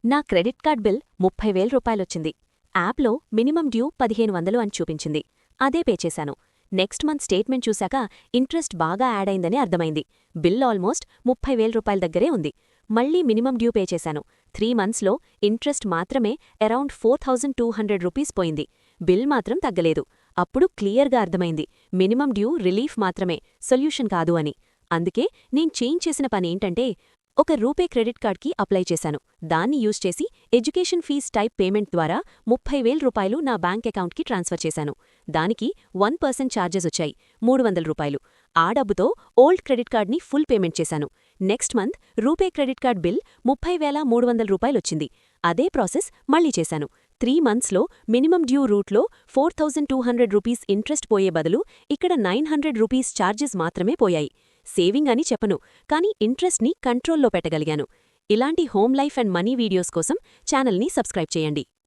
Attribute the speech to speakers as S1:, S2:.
S1: నా credit card bill 30,000 రూపాయలొచ్చింది. యాప్లో minimum due 1,500 అని చూపించింది. అదే పే చేశాను. నెక్స్ట్ మంత్ స్టేట్మెంట్ చూశాక ఇంట్రెస్ట్ బాగా యాడ్ అయిందని అర్థమైంది. బిల్ ఆల్మోస్ట్ 30,000 రూపాయల దగ్గరే ఉంది. మళ్లీ మినిమం డ్యూ పే చేశాను. 3 మంత్స్లో ఇంట్రెస్ట్ మాత్రమే అరౌండ్ 4,200 రూపీస్ పోయింది. బిల్ మాత్రం తగ్గలేదు. అప్పుడు క్లియర్గా అర్థమైంది, మినిమం డ్యూ రిలీఫ్ మాత్రమే, సొల్యూషన్ కాదు అని. అందుకే నేను చేంజ్ చేసిన పనేంటంటే, ఒక రూపే క్రెడిట్ కార్డ్కి అప్లై చేశాను. దాన్ని యూజ్ చేసి ఎడ్యుకేషన్ ఫీజ్ టైప్ పేమెంట్ ద్వారా 30,000 రూపాయలు నా బ్యాంక్ అకౌంట్కి ట్రాన్స్ఫర్ చేశాను. దానికి 1% ఛార్జెస్ వచ్చాయి, 300 రూపాయలు. ఆ డబ్బుతో ఓల్డ్ క్రెడిట్ కార్డ్ని ఫుల్ పేమెంట్ చేశాను. Next month RuPay credit card bill 30,300 రూపాయలొచ్చింది. అదే ప్రాసెస్ మళ్లీ చేశాను. 3 మంత్స్లో మినిమం డ్యూ రూట్లో 4,200 రూపీస్ ఇంట్రెస్ట్ పోయే బదులు ఇక్కడ 900 రూపీస్ ఛార్జెస్ మాత్రమే పోయాయి. సేవింగ్ అని చెప్పను, కానీ ఇంట్రెస్ట్ని కంట్రోల్లో పెట్టగలిగాను. ఇలాంటి home life and money videos కోసం ఛానల్ని సబ్స్క్రైబ్ చేయండి.